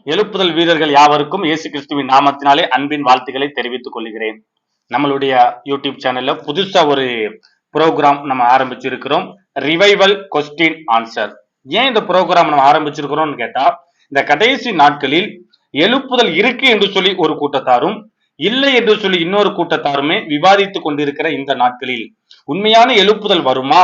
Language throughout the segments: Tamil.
எழுப்புதல் வீரர்கள் யாவருக்கும் இயேசு கிறிஸ்துவின் நாமத்தினாலே அன்பின் வாழ்த்துக்களை தெரிவித்துக் கொள்கிறேன். நம்மளுடைய யூடியூப் சேனல்ல புதுசா ஒரு ப்ரோக்ராம் நம்ம ஆரம்பிச்சிருக்கிறோம். Revival question answer. ஏன் இந்த ப்ரோக்ராம் நம்ம ஆரம்பிச்சிருக்கிறோம்னு கேட்டா, இந்த கடைசி நாட்களில் எழுப்புதல் இருக்கு என்று சொல்லி ஒரு கூட்டத்தாரும், இல்லை என்று சொல்லி இன்னொரு கூட்டத்தாருமே விவாதித்துக் கொண்டிருக்கிற இந்த நாட்களில் உண்மையான எழுப்புதல் வருமா,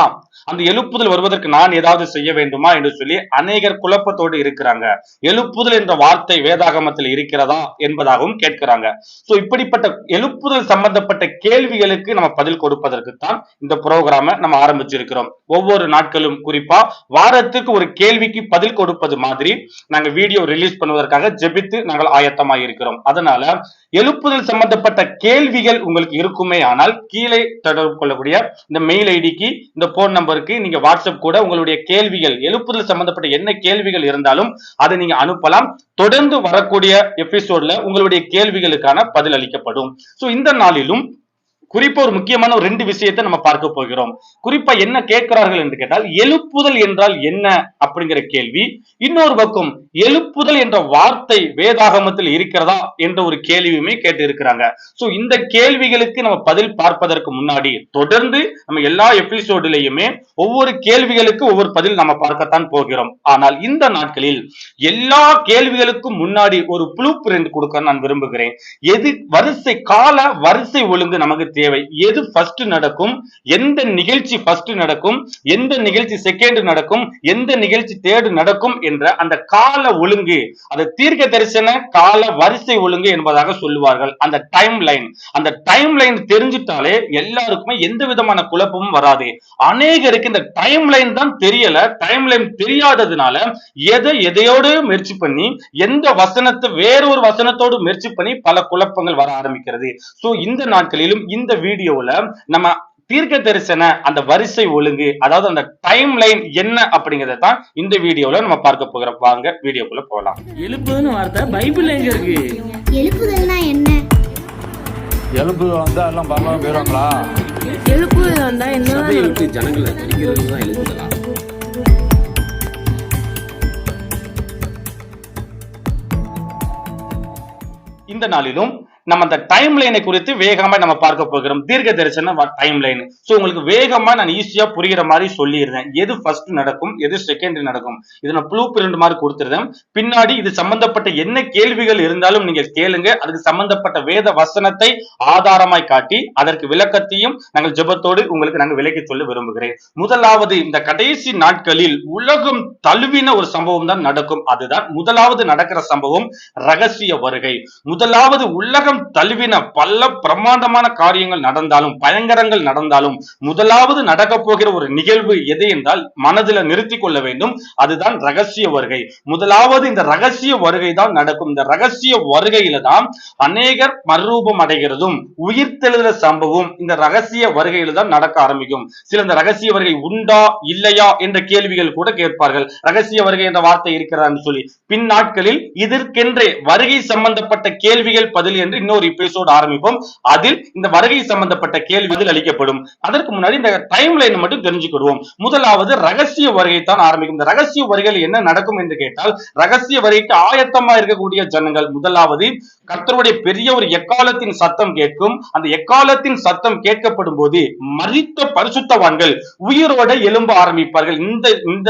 அந்த எழுப்புதல் வருவதற்கு நான் ஏதாவது செய்ய வேண்டுமா என்று சொல்லி அநேகர் குழப்பத்தோடு இருக்கிறாங்க. எழுப்புதல் என்ற வார்த்தை வேதாகமத்தில் இருக்கிறதா என்பதாகவும் கேட்கிறாங்க. சோ இப்படிப்பட்ட எழுப்புதல் சம்பந்தப்பட்ட கேள்விகளுக்கு நம்ம பதில் கொடுப்பதற்கு தான் இந்த ப்ரோக்ராம நம்ம ஆரம்பிச்சிருக்கிறோம். ஒவ்வொரு நாட்களும் குறிப்பா வாரத்துக்கு ஒரு கேள்விக்கு பதில் கொடுப்பது மாதிரி நாங்க வீடியோ ரிலீஸ் பண்ணுவதற்காக ஜெபித்து நாங்கள் ஆயத்தமாக இருக்கிறோம். அதனால எழுப்புதல் சம்பந்தப்பட்ட கேள்விகள் உங்களுக்கு இருக்குமே ஆனால் கீழே தொடர்பு கொள்ளக்கூடிய இந்த மெயில் ஐடிக்கு, இந்த போன் நம்பருக்கு நீங்க வாட்ஸ்அப் கூட உங்களுடைய கேள்விகள், எழுப்புதல் சம்பந்தப்பட்ட என்ன கேள்விகள் இருந்தாலும் அதை நீங்க அனுப்பலாம். தொடர்ந்து வரக்கூடிய எபிசோட்ல உங்களுடைய கேள்விகளுக்கான பதில் அளிக்கப்படும். சோ இந்த நாளிலும் குறிப்பா ஒரு முக்கியமான ஒரு 2 விஷயத்தை நம்ம பார்க்க போகிறோம். குறிப்பா என்ன கேட்கிறார்கள் என்று கேட்டால், எழுப்புதல் என்றால் என்ன அப்படிங்கிற கேள்வி. இன்னொரு பக்கம் எழுப்புதல் என்ற வார்த்தை வேதாகமத்தில் இருக்கிறதா என்ற ஒரு கேள்வியுமே கேட்டு இருக்கிறாங்க. சோ இந்த கேள்விகளுக்கு நம்ம பதில் பார்ப்பதற்கு முன்னாடி தொடர்ந்து நம்ம எல்லா எபிசோடுலயுமே ஒவ்வொரு கேள்விகளுக்கு ஒவ்வொரு பதில் நம்ம பார்க்கத்தான் போகிறோம். ஆனால் இந்த நாட்களில் எல்லா கேள்விகளுக்கும் முன்னாடி ஒரு ப்ளூ பிரிண்ட் கொடுக்க நான் விரும்புகிறேன். எது வரிசை கால வரிசை ஒழுங்கு நமக்கு தேவை. எது ஃபர்ஸ்ட் நடக்கும், எந்த நிகழ்ச்சி ஃபர்ஸ்ட் நடக்கும், எந்த நிகழ்ச்சி செகண்ட் நடக்கும், எந்த நிகழ்ச்சி தேர்ட் நடக்கும் என்ற அந்த கால ஒழுங்கு, அது தீர்க்க தரிசன கால வரிசை ஒழுங்கு என்பதாக சொல்லுவார்கள். அந்த டைம் லைன், அந்த டைம் லைன் தெரிஞ்சிட்டாலே எல்லாருக்குமே எந்த விதமான குழப்பமும் வராது. அநேகருக்கு இந்த டைம் லைன் தான் தெரியல. டைம் லைன் தெரியாததுனால எதையோடு முயற்சி பண்ணி எந்த வசனத்தை வேறொரு வசனத்தோடு முயற்சி பண்ணி பல குழப்பங்கள் வர ஆரம்பிக்கிறது. சோ இந்த நாட்களிலும் இந்த வீடியோல நம்ம தீர்க்க தரிசன அந்த வரிசை ஒழுங்கு, அதாவது அந்த டைம் லைன் என்ன அப்படிங்கறத தான் இந்த வீடியோல நம்ம பார்க்க போகிறோம். வாங்க வீடியோக்குள்ள போலாம். எழுப்புதல்னு வார்த்தை பைபிள்ல எங்க இருக்கு? எழுப்புதல்னா என்ன? எழுப்புதல் வந்தா எல்லாம் பரவாயில்ல போயிடுவாங்களா? எழுப்புதல் வந்தா என்ன? சபையை விட்டு ஜனங்களை பிரிக்கிறது தான் எழுப்புதலா? இந்த நாளிலும் நம்ம அந்த டைம் லைனை குறித்து வேகமா நம்ம பார்க்க போகிறோம். தீர்க்க தரிசன டைம் லைன். சோ உங்களுக்கு வேகமா நான் ஈஸியா புரியுற மாதிரி சொல்லிடுறேன். எது ஃபர்ஸ்ட் நடக்கும், எது செகண்ட் நடக்கும், இதை நான் ப்ளூ பிரிண்ட் மாதிரி கொடுத்துருந்தேன். பின்னாடி இது சம்பந்தப்பட்ட என்ன கேள்விகள் இருந்தாலும் நீங்க கேளுங்க. அதுக்கு சம்பந்தப்பட்ட வேத வசனத்தை ஆதாரமாய் காட்டி அதற்கு விளக்கத்தையும் நாங்கள் ஜெபத்தோடு உங்களுக்கு நாங்கள் விளக்கி சொல்ல விரும்புகிறேன். முதலாவது, இந்த கடைசி நாட்களில் உலகம் தழுவின ஒரு சம்பவம் தான் நடக்கும். அதுதான் முதலாவது நடக்கிற சம்பவம், ரகசிய வருகை. முதலாவது உலகம் தழுவின பல பிரமாண்டமான காரியங்கள் நடந்தாலும், பயங்கரங்கள் நடந்தாலும், முதலாவது நடக்க போகிற ஒரு நிகழ்வு எது என்றால் மனதில் நிறுத்திக் கொள்ள வேண்டும். அதுதான் ரகசிய வருகை. முதலாவது இந்த ரகசிய வருகை தான் நடக்கும். இந்த ரகசிய வருகையில தான் அநேகர் மறுரூபம் அடைகிறதும் உயிர்த்தெழுதல சம்பவம் இந்த ரகசிய வருகையில தான் நடக்க ஆரம்பிக்கும். சில இந்த ரகசிய வருகை உண்டா இல்லையா என்ற கேள்விகள் கூட கேட்பார்கள். ரகசிய வருகை என்ற வார்த்தை இருக்கிறான்னு சொல்லி பின் நாட்களில் இதற்கென்றே வருகை சம்பந்தப்பட்ட கேள்விகள் பதில் என்று இன்னொரு எபிசோட் ஆரம்பிப்போம். அதில் இந்த வருகை சம்பந்தப்பட்ட கேள்விகள் அளிக்கப்படும். அதற்கு முன்னாடி இந்த டைம் லைன் மட்டும் தெரிஞ்சுக்கிடுவோம். முதலாவது ரகசிய வருகை தான் ஆரம்பிக்கும். இந்த ரகசிய வருகையில் என்ன நடக்கும் என்று கேட்டால், ரகசிய வருகைக்கு ஆயத்தமா இருக்கக்கூடிய ஜனங்கள் முதலாவது கர்த்தருடைய பெரிய ஒரு எக்காலத்தின் சத்தம் கேட்கும். அந்த எக்காலத்தின் சத்தம் கேட்கப்படும் போது மரித்த பரிசுத்தவான்கள் உயிரோட எழும்ப ஆரம்பிப்பார்கள். இந்த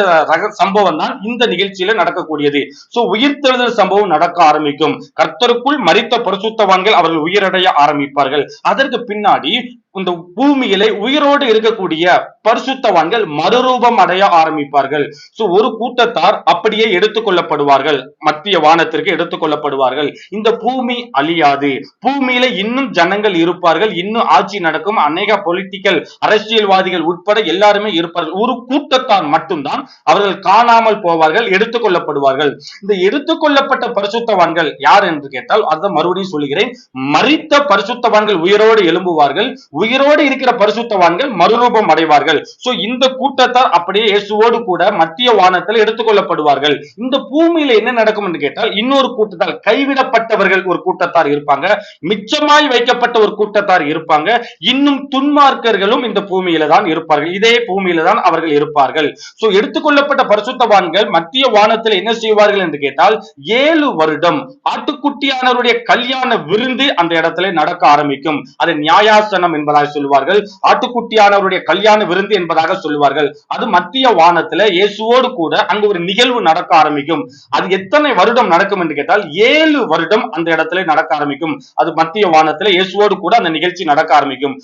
சம்பவம் தான் இந்த நிகழ்ச்சியில நடக்கக்கூடியது. சோ உயிர்த்தெழுதல் சம்பவம் நடக்க ஆரம்பிக்கும். கர்த்தருக்குள் மரித்த பரிசுத்தவான்கள் அவர்கள் உயிரடைய ஆரம்பிப்பார்கள். அதற்கு பின்னாடி இந்த பூமியிலே உயிரோடு இருக்கக்கூடிய பரிசுத்தவான்கள் மறுரூபம் அடைய ஆரம்பிப்பார்கள். சோ ஒரு கூட்டத்தார் அப்படியே எடுத்துக் கொள்ளப்படுவார்கள், மத்திய வானத்திற்கு எடுத்துக் கொள்ளப்படுவார்கள். இந்த பூமி அழியாது. பூமியில இன்னும் ஜனங்கள் இருப்பார்கள், இன்னும் ஆட்சி நடக்கும். அநேக பொலிட்டிக்கல் அரசியல்வாதிகள் உட்பட எல்லாருமே இருப்பார்கள். ஒரு கூட்டத்தார் மட்டும்தான் அவர்கள் காணாமல் போவார்கள், எடுத்துக் கொள்ளப்படுவார்கள். இந்த எடுத்துக் கொள்ளப்பட்ட பரிசுத்தவான்கள் யார் என்று கேட்டால், அதை மறுபடியும் சொல்லுகிறேன், மரித்த பரிசுத்தவான்கள் உயிரோடு எழும்புவார்கள். உயிரோடு இருக்கிற பரிசுத்தவான்கள் மறுரூபம் அடைவார்கள். சோ இந்த கூட்டத்தார் அப்படியே இயேசுவோடு கூட மத்திய வானத்தில் எடுத்துக்கொள்ளப்படுவார்கள். இந்த பூமியில என்ன நடக்கும் என்று கேட்டால் இன்னொரு கூட்டத்தார், கைவிடப்பட்டவர்கள் ஒரு கூட்டத்தார் இருப்பாங்க, மிச்சமாய் வைக்கப்பட்ட ஒரு கூட்டத்தார் இருப்பாங்க, இன்னும் துன்மார்க்கர்களும் இந்த பூமியில தான் இருப்பார்கள். இதே பூமியில தான் அவர்கள் இருப்பார்கள். சோ எடுத்துக்கொள்ளப்பட்ட பரிசுத்தவான்கள் மத்திய வானத்தில் என்ன செய்வார்கள் என்று கேட்டால் 7 வருடம் ஆட்டுக்குட்டியானவருடைய கல்யாண விருந்து அந்த இடத்துல நடக்க ஆரம்பிக்கும். அது நியாயாசனம் என்பதாக சொல்லுவார்கள், ஆட்டுக்குட்டியானவருடைய கல்யாண விருந்து என்பதாக சொல்லுவார்கள். அது மத்திய வானத்துல இயேசுவோடு கூட அங்கு ஒரு நிகழ்வு நடக்க ஆரம்பிக்கும். அது எத்தனை வருடம் நடக்கும் என்று கேட்டால் 7 வருடம் அந்த இடத்துல நடக்க ஆரம்பிக்கும். அது மத்திய வானத்துல இயேசுவோடு கூட அந்த நிகழ்ச்சி நடக்க ஆரம்பிக்கும்.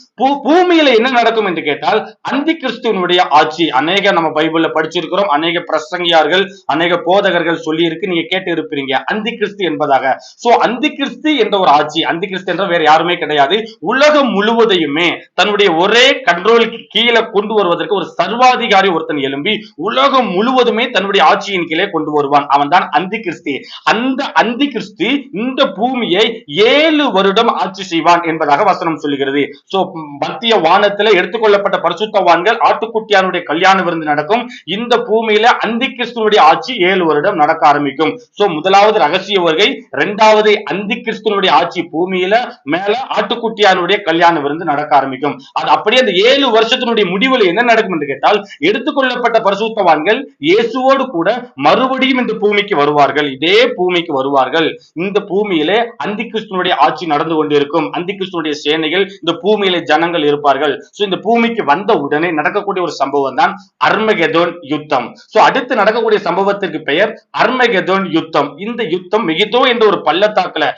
பூமியில என்ன நடக்கும் என்று கேட்டால் அந்தி கிறிஸ்துவனுடைய ஆட்சி. அநேக நம்ம பைபிள்ல படிச்சிருக்கிறோம், அநேக பிரசங்கியார்கள், அநேக போதகர்கள் சொல்லி இருக்கு, நீங்க கேட்டு இருப்பீங்க அந்தி கிறிஸ்து என்பதாக. சோ அந்தி கிறிஸ்து என்ற ஒரு ஆட்சி, அந்தி கிறிஸ்து என்ற வேற யாருமே கிடையாது, உலகம் முழுவதையுமே தன்னுடைய ஒரே கண்ட்ரோல் கீழே கொண்டு வருவதற்கு ஒரு சர்வாதிகாரி ஒருத்தன் எழும்பி உலகம் முழுவதுமே தன்னுடைய ஆட்சியின் கீழே கொண்டு வருவான். அவன் தான் அந்தி கிறிஸ்து. அந்த அந்தி கிறிஸ்து இந்த பூமியை 7 வருடம் ஆட்சி செய்வான் என்பதாக வசனம் சொல்லுகிறது. சோ மத்திய வானத்தில் எடுத்துக்கொள்ளப்பட்ட பரிசுத்தவான்கள் ஆட்டுக்குட்டியானுடைய கல்யாண விருந்து நடக்கும். இந்த பூமியில அந்தி கிறிஸ்துவனுடைய ஆட்சி 7 வருடம் நடக்க ஆரம்பிக்கும். சோ முதலாவது ரகசிய வருகை, இரண்டாவது அந்தி கிறிஸ்துவனுடைய ஆட்சி பூமியில, மேல ஆட்டுக்குட்டியானுடைய கல்யாண விருந்து நடக்க ஆரம்பிக்கும். அது அப்படியே அந்த 7 வருஷத்தினுடைய முடிவில் என்ன நடக்கும் என்று கேட்டால் எடுத்துக்கொள்ளப்பட்ட பரிசுத்தவான்கள் இயேசுவோடு கூட மறுபடியும் இந்த பூமிக்கு வருவார்கள், இதே பூமிக்கு வருவார்கள். இந்த பூமியிலே அந்தி கிறிஸ்துவனுடைய ஆட்சி நடந்து கொண்டிருக்கும். அந்தி கிறிஸ்துவனுடைய சேனைகள் இந்த பூமியில ஜனங்கள் இருப்பார்கள். சோ இந்த பூமிக்கு வந்த உடனே நடக்கக்கூடிய ஒரு சம்பவம் தான் அர்மகெதோன் யுத்தம். சோ அடுத்து நடக்கக்கூடிய சம்பவத்திற்கு பெயர் அர்மகெதோன் யுத்தம். இந்த யுத்தம் மெகிதோ என்ற ஒரு பள்ளத்தாக்குல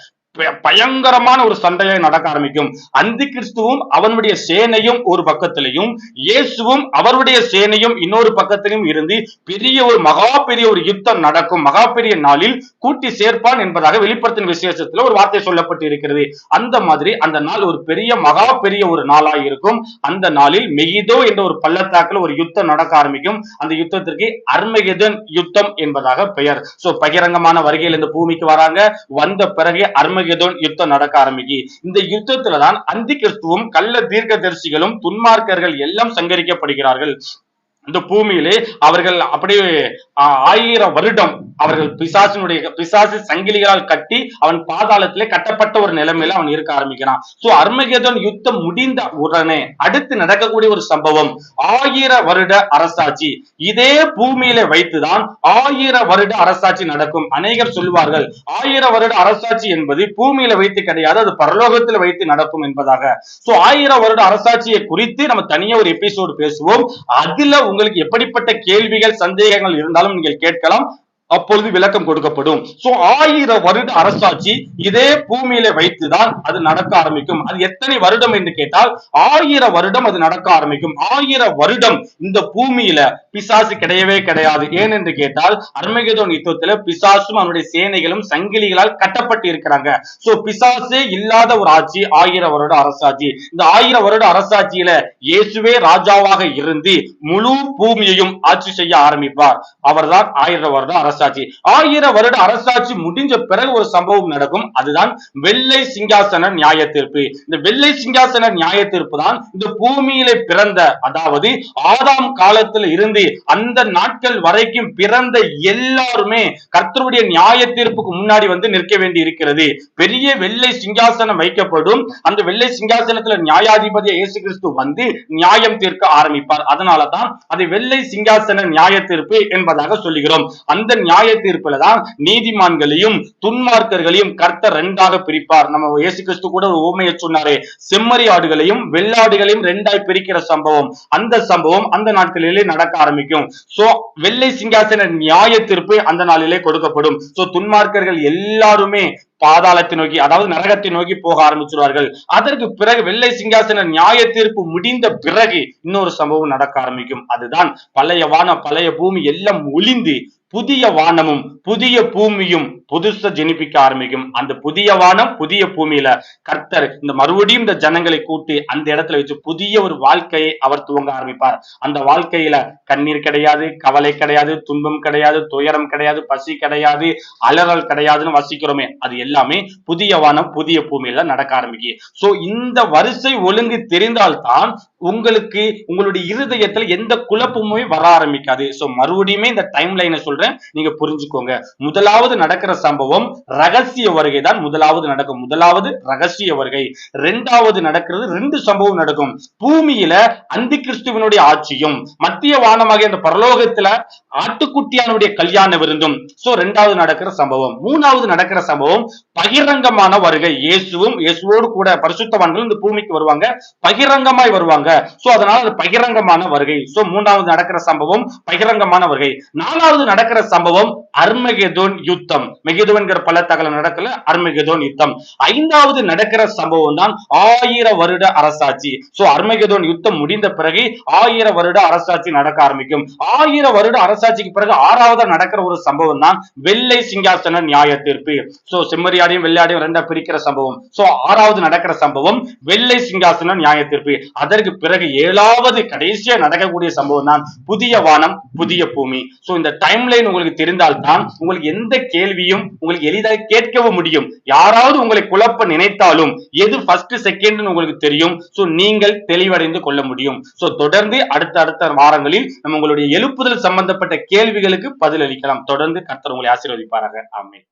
பயங்கரமான ஒரு சண்டையை நடக்க ஆரம்பிக்கும். அந்தி கிறிஸ்துவும் அவனுடைய சேனையும் ஒரு பக்கத்திலையும், இயேசுவும் அவருடைய சேனையும் இன்னொரு பக்கத்திலும் இருந்து மகா பெரிய ஒரு யுத்தம் நடக்கும். மகா பெரிய நாளில் கூட்டி சேர்ப்பான் என்பதாக வெளிப்படுத்தின விசேஷத்துல ஒரு வார்த்தை சொல்லப்பட்டு இருக்கிறது. அந்த மாதிரி அந்த நாள் ஒரு மகா பெரிய ஒரு நாளாய் இருக்கும். அந்த நாளில் மெகிதோ என்ற ஒரு பள்ளத்தாக்குல ஒரு யுத்தம் நடக்க ஆரம்பிக்கும். அந்த யுத்தத்திற்கு அர்மகெதோன் யுத்தம் என்பதாக பெயர். சோ பகிரங்கமான வருகையில் இந்த பூமிக்கு வராங்க. வந்த பிறகு அர்மகெதோன் யுத்தம் நடக்க ஆரம்பிக்கு. இந்த யுத்தத்துல தான் அந்தி கிறிஸ்துவும் கள்ள தீர்க்கதரிசிகளும் துன்மார்க்கர்கள் எல்லாம் சங்கரிக்கப்படுகிறார்கள். இந்த பூமியிலே அவர்கள் அப்படியே 1000 வருடம் அவர்கள் பிசாசு சங்கிலிகளால் கட்டி அவன் பாதாளத்திலே கட்டப்பட்ட ஒரு நிலைமையில அவன் இருக்க ஆரம்பிக்கிறான். சோ அர்மகெதோன் யுத்தம் முடிந்த உடனே அடுத்து நடக்கக்கூடிய ஒரு சம்பவம் 1000 வருட அரசாட்சி. இதே பூமியில வைத்துதான் 1000 வருட அரசாட்சி நடக்கும். அநேகர் சொல்லுவார்கள் 1000 வருட அரசாட்சி என்பது பூமியில வைத்து கிடையாது, அது பரலோகத்தில் வைத்து நடக்கும் என்பதாக. சோ 1000 வருட அரசாட்சியை குறித்து நம்ம தனியா ஒரு எபிசோடு பேசுவோம். அதுல உங்களுக்கு எப்படிப்பட்ட கேள்விகள் சந்தேகங்கள் இருந்தாலும் நீங்கள் கேட்கலாம், அப்பொழுது விளக்கம் கொடுக்கப்படும். சோ 1000 வருட அரசாட்சி இதே பூமியில வைத்துதான் அது நடக்க ஆரம்பிக்கும். அது எத்தனை வருடம் என்று கேட்டால் 1000 வருடம் அது நடக்க ஆரம்பிக்கும். 1000 வருடம் இந்த பூமியில பிசாசு கிடையவே கிடையாது. ஏன் என்று கேட்டால் அர்மகெதோன் யுத்தத்துல பிசாசும் அவனுடைய சேனைகளும் சங்கிலிகளால் கட்டப்பட்டு இருக்கிறாங்க. சோ பிசாசே இல்லாத ஒரு ஆட்சி 1000 வருட அரசாட்சி. இந்த 1000 வருட அரசாட்சியில இயேசுவே ராஜாவாக இருந்து முழு பூமியையும் ஆட்சி செய்ய ஆரம்பிப்பார். அவர்தான் 1000 வருட அரசாட்சி. 1000 வருட அரசாட்சி முடிஞ்ச பிறகு ஒரு சம்பவம் நடக்கும். அதுதான் வெள்ளை சிங்காசன நியாய தீர்ப்பு. இந்த வெள்ளை சிங்காசன நியாய தீர்ப்பு தான் இந்த பூமியில பிறந்த, அதாவது ஆதாம் காலத்தில் இருந்து அந்த நாட்கள் வரைக்கும் பிறந்த எல்லாருமே கர்த்தருடைய நியாய தீர்ப்புக்கு முன்னாடி வந்து நிற்க வேண்டி இருக்கிறது. பெரிய வெள்ளை சிங்காசனம் வைக்கப்படும். அந்த வெள்ளை சிங்காசனத்துல நியாயாதிபதி இயேசு கிறிஸ்து வந்து நியாயம் தீர்க்க ஆரம்பிப்பார். அதனாலதான் அதை வெள்ளை சிங்காசன நியாய தீர்ப்பு என்பதாக சொல்லுகிறோம். அந்த நியாய தீர்ப்புல தான் நீதிமான்களையும் துன்மார்க்கர்களையும் கர்த்தர் 2ஆக பிரிப்பார். நம்ம இயேசு கிறிஸ்து கூட ஒரு உவமையை சொன்னாரே, செம்மறி ஆடுகளையும் வெள்ளாடுகளையும் 2ஆய் பிரிக்கிற சம்பவம். அந்த சம்பவம் அந்த நாட்களிலே நடக்க ஆரம்பிக்கும். சோ வெள்ளை சிங்காசன நியாய தீர்ப்பு அந்த நாளிலே கொடுக்கப்படும். சோ துன்மார்க்கர்கள் எல்லாருமே பாதாளத்தை நோக்கி, அதாவது நரகத்தை நோக்கி போக ஆரம்பிச்சிருவார்கள். அதற்கு பிறகு வெள்ளை சிங்காசன நியாய தீர்ப்பு முடிந்த பிறகு இன்னொரு சம்பவம் நடக்க ஆரம்பிக்கும். அதுதான் பழைய வானம் பழைய பூமி எல்லாம் ஒளிந்து புதிய வானமும் புதிய பூமியும் புதுசா ஜெனிப்பிக்க ஆரம்பிக்கும். அந்த புதிய வானம் புதிய பூமியில கர்த்தர் இந்த மறுபடியும் இந்த ஜனங்களை கூட்டி அந்த இடத்துல வச்சு புதிய ஒரு வாழ்க்கையை அவர் துவங்க ஆரம்பிப்பார். அந்த வாழ்க்கையில கண்ணீர் கிடையாது, கவலை கிடையாது, துன்பம் கிடையாது, துயரம் கிடையாது, பசி கிடையாது, அலறல் கிடையாதுன்னு வசிக்கிறோமே, அது எல்லாமே புதிய வானம் புதிய பூமியில நடக்க ஆரம்பிக்கும். சோ இந்த வரிசை ஒழுங்கு தெரிந்தால்தான் உங்களுக்கு உங்களுடைய இருதயத்துல எந்த குழப்பமுமே வர ஆரம்பிக்காது. சோ மறுபடியுமே இந்த டைம் லைனை சொல்றேன், நீங்க புரிஞ்சுக்கோங்க. முதலாவது நடக்கிற சம்பவம் ரகசிய வருகை தான் முதலாவது நடக்கும். முதலாவது ரகசிய வருகை. இரண்டாவது நடக்கிறது, ரெண்டு சம்பவம் நடக்கும். பூமியில அந்தி கிறிஸ்துவனுடைய ஆட்சியும் மத்திய வானமாகிய அந்த பரலோகத்துல ஆட்டுக்குட்டியானுடைய கல்யாண விருந்தும். சோ இரண்டாவது நடக்கிற சம்பவம். மூணாவது நடக்கிற சம்பவம் பகிரங்கமான வருகை. இயேசுவோடு கூட பரிசுத்தவான்கள் இந்த பூமிக்கு வருவாங்க, பகிரங்கமாய் வருவாங்க. சோ அதனால அது பகிரங்கமான வருகை. சோ மூணாவது நடக்கிற சம்பவம் பகிரங்கமான வருகை. நாலாவது நடக்கிற சம்பவம் அர்மகெதோன் யுத்தம். மெகெதோன்கிற பள்ளத்தாக்குல நடக்கல, அர்மகெதோன் யுத்தம். ஐந்தாவது நடக்கிற சம்பவம் தான் 1000 வருட அரசாட்சி. சோ அர்மகெதோன் யுத்தம் முடிந்த பிறகு 1000 வருட அரசாட்சி நடக்க ஆரம்பிக்கும். 1000 வருட அரசாட்சிக்கு பிறகு ஆறாவது நடக்கிற ஒரு சம்பவம் தான் வெள்ளை சிங்காசன நியாய தீர்ப்பு. சோ செம்மறியாடையும் வெள்ளையாடையும் ரெண்டா பிரிக்கிற சம்பவம். சோ ஆறாவது நடக்கிற சம்பவம் வெள்ளை சிங்காசன நியாய தீர்ப்பு. அதற்கு பிறகு ஏழாவது கடைசியா நடக்கக்கூடிய சம்பவம் தான் புதிய வானம் புதிய பூமி. சோ இந்த டைம் லைன் உங்களுக்கு தெரிந்தால்தான் உங்களுக்கு எந்த கேள்வியும் உங்களுக்கு எளிதாக கேட்கவும் முடியும். யாராவது உங்களை குழப்ப நினைத்தாலும் எது ஃபர்ஸ்ட் செகண்ட் உங்களுக்கு தெரியும். சோ நீங்கள் தெளிவடைந்து கொள்ள முடியும். சோ தொடர்ந்து அடுத்த வாரங்களில் நம்ம உங்களுடைய எழுப்புதல் சம்பந்தப்பட்ட கேள்விகளுக்கு பதில் அளிக்கலாம். தொடர்ந்து கர்த்தர் உங்களை ஆசீர்வதிப்பாராக. ஆமென்.